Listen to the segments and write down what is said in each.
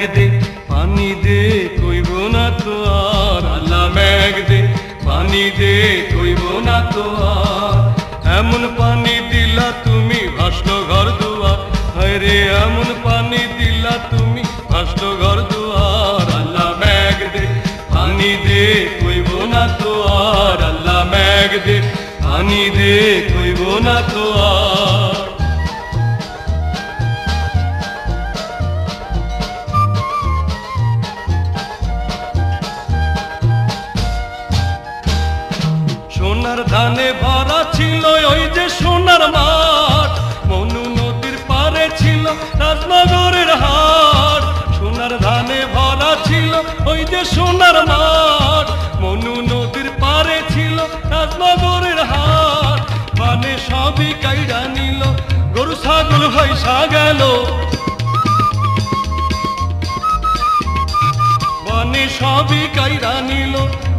মেঘ দে পানি দে কইব না তো আর, আল্লাহ মেঘ দে পানি দে কইব না তো আর। এমন পানি দিলা তুমি ভাসলো ঘর দুয়ার, হায় রে এমন পানি দিলা তুমি ভাসলো ঘর দুয়ার। আল্লাহ মেঘ দে পানি দে কইব না তো আর, আল্লাহ মেঘ দে পানি দে কইব না তো আর। সোনার ধানে ভরা ছিল ওই যে সোনার মাঠ, মনু নদীর পারে ছিল রাজনগরের হাট। সোনার ধানে ভরা ছিল ওই যে সোনার মাঠ, মনু নদীর পারে ছিল রাজনগরের হাট। মানে সবই কাইরা নিল, গরু ছাগল ভাইসা গেল, মানে সবই কাইরা নিল,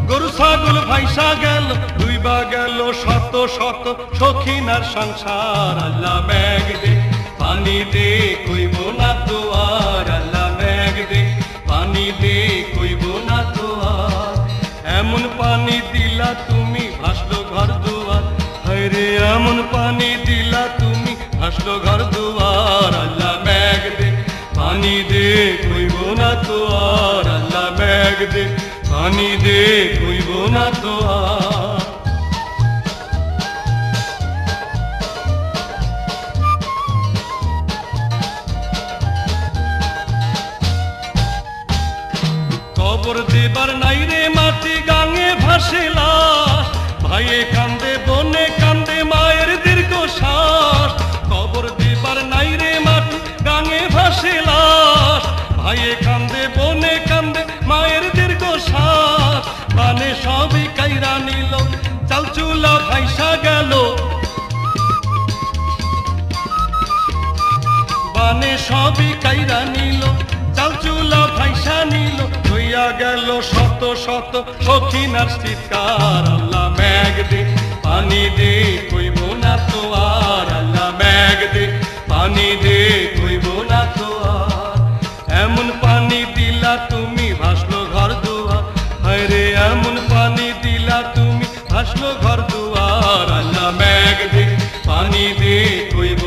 গরু ছাগল ভাইসা গেল, ডুইবা গেল শত শত সখিনার সংসার। আল্লাহ মেঘ দে পানি দে কইব না তো আর, আল্লাহ মেঘ দে পানি দে কইব না তো আর। এমন পানি দিলা তুমি ভাসলো ঘর দুয়ার, হায় রে এমন পানি দিলা তুমি ভাসলো ঘর দুয়ার। আল্লাহ মেঘ দে পানি দে কইব না তো আর, আল্লাহ মেঘ দে পানি দে কইব না তো আর। কবর দেবার নাই রে মাটি গাঙে ভাসে লাশ, ভাইয়ে কান্দে বনে কান্দে মায়ের দীর্ঘ শ্বাস। কবর দেবার নাই রে মাটি গাঙে ভাসে লাশ, ভাইয়ে কান্দে বনে কান্দে মায়ের দীর্ঘ শ্বাস। মানে সবই কাইরা নিল, চাল চুলা ভাইসা গেল, মানে সবই কাইরা নিল, চাল চুলা ভাইসা নিল, হইয়া গেল শত শত সখিনার চিৎকার। আল্লাহ মেঘ দে পানি দে কইব না তো আর, আল্লাহ মেঘ দে পানি দে কইব না তো আর। এমন পানি দিলা তুমি ভাসলো ঘর দুয়ার, হায় রে এমন পানি দিলা তুমি ভাসলো ঘর দুয়ার। আল্লাহ মেঘ দে পানি দে কইব